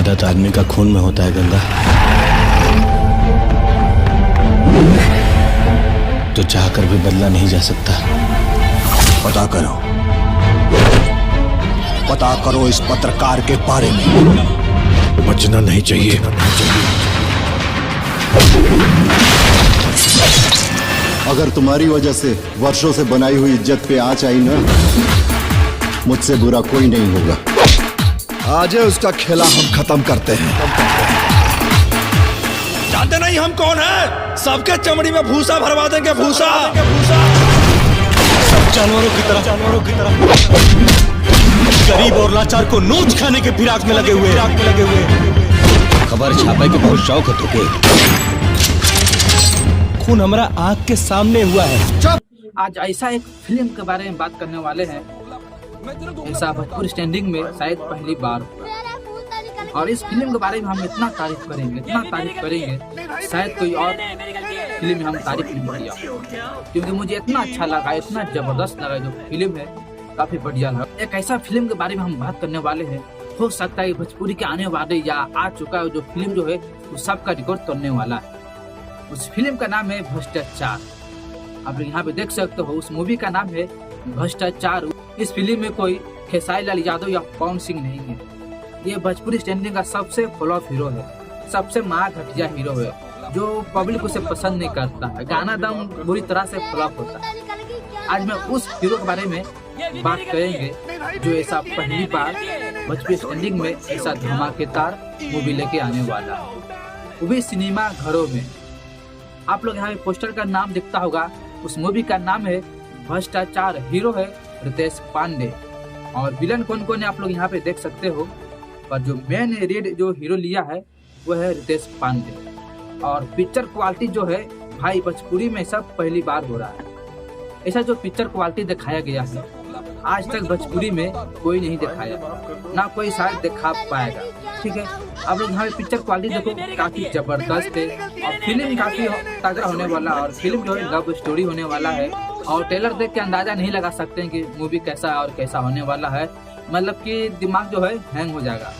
आदत आदमी का खून में होता है गंगा। तो चाहकर भी बदला नहीं जा सकता। पता करो इस पत्रकार के बारे में। बचना नहीं चाहिए। अगर तुम्हारी वजह से वर्षों से बनाई हुई इज्जत पे आंच आई ना, मुझसे बुरा कोई नहीं होगा। आज उसका खेला हम खत्म करते हैं। जानते नहीं हम कौन है? सबके चमड़ी में भूसा भरवा देंगे, भूसा। सब जानवरों की तरह गरीब और लाचार को नोच खाने के फिराक में लगे हुए। खबर छापे के बहुत शौक है तुके। खून हमारा आंख के सामने हुआ है। आज ऐसा एक फिल्म के बारे में बात करने वाले हैं, ऐसा भोजपुर स्टैंडिंग में शायद पहली बार हुआ। और इस फिल्म के बारे में हम इतना तारीफ करेंगे, शायद कोई और फिल्म में हम तारीफ नहीं किया, क्योंकि मुझे इतना अच्छा लगा, इतना जबरदस्त लगा। जो फिल्म है काफी बढ़िया लगा। एक ऐसा फिल्म के बारे में हम बात करने वाले हैं, हो सकता है भोजपुरी के आने वाले या आ चुका है जो फिल्म जो है वो सबका रिकॉर्ड तोड़ने वाला है। उस फिल्म का नाम है भ्रष्टाचार। आप यहाँ पे देख सकते हो, उस मूवी का नाम है भ्रष्टाचार। इस फिल्म में कोई खेसारी लाल यादव या पवन सिंह नहीं है। ये भोजपुरी स्टैंडिंग का सबसे फ्लॉप हीरो है, सबसे माँ घटिया हीरो है, जो पब्लिक उसे पसंद नहीं करता है। गाना दम बुरी तरह से फ्लॉप होता है। आज मैं उस हीरो के बारे में बात करेंगे जो ऐसा पहली बार भोजपुरी स्टैंडिंग में ऐसा धमाकेदार मूवी लेके आने वाला है, वो भी सिनेमा घरों में। आप लोग यहाँ पे पोस्टर का नाम दिखता होगा, उस मूवी का नाम है भ्रष्टाचार। हीरो है रितेश पांडे और विलन कौन कौन है आप लोग यहाँ पे देख सकते हो। पर जो मेन रीड जो हीरो लिया है वो है रितेश पांडे। और पिक्चर क्वालिटी जो है भाई भोजपुरी में सब पहली बार हो रहा है। ऐसा जो पिक्चर क्वालिटी दिखाया गया है आज तक भोजपुरी में कोई नहीं दिखाया, ना कोई शायद दिखा पाएगा। ठीक है, आप लोग यहाँ पे पिक्चर क्वालिटी देखो, काफी जबरदस्त है और फिल्म काफी तगड़ा होने वाला है। और फिल्म जो है लव स्टोरी होने वाला है और ट्रेलर देख के अंदाजा नहीं लगा सकते हैं कि मूवी कैसा और कैसा होने वाला है। मतलब कि दिमाग जो है हैंग हो जाएगा।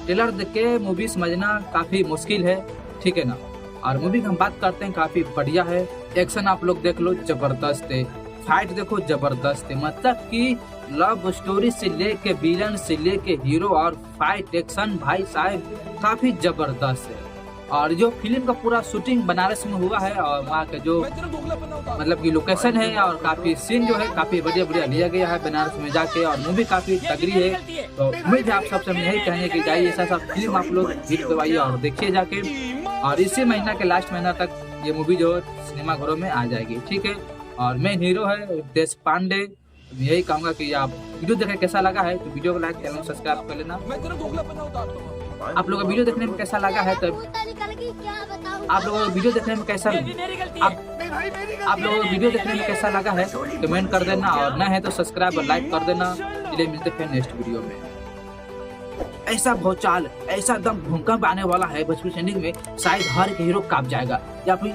ट्रेलर देख के मूवी समझना काफी मुश्किल है, ठीक है ना। और मूवी की हम बात करते हैं, काफी बढ़िया है। एक्शन आप लोग देख लो, जबरदस्त है। फाइट देखो, जबरदस्त है। मतलब कि लव स्टोरी से लेके विलन से लेके हीरो और फाइट एक्शन भाई साहब काफी जबरदस्त है। और जो फिल्म का पूरा शूटिंग बनारस में हुआ है और वहाँ का जो मतलब कि लोकेशन है और काफी सीन जो है काफी बढ़िया लिया गया है बनारस में जाके। और मूवी काफी तगड़ी है। तो उम्मीद है आप सबसे हम यही कहेंगे कि जाइए ऐसा फिल्म आप लोग हिट करवाइए और देखिए जाके। और इसी महीना के लास्ट महीना तक ये मूवी जो सिनेमा घरों में आ जाएगी, ठीक है। और मेन हीरो है रितेश पांडे। यही कहूंगा कि आप वीडियो देखें, कैसा लगा है तो वीडियो को लाइक चैनल को सब्सक्राइब कर लेना। आप लोगों को वीडियो देखने में कैसा लगा है तो आप लोगों को वीडियो देखने में कैसा आप लोगों को वीडियो देखने में कैसा लगा है कमेंट कर देना, और न है तो सब्सक्राइब और लाइक कर देना। चलिए मिलते हैं नेक्स्ट वीडियो में। ऐसा भौचाल, ऐसा दम भूकंप आने वाला है भोजपुरी स्टैंडिंग में, शायद हर एक हीरो कांप जाएगा या फिर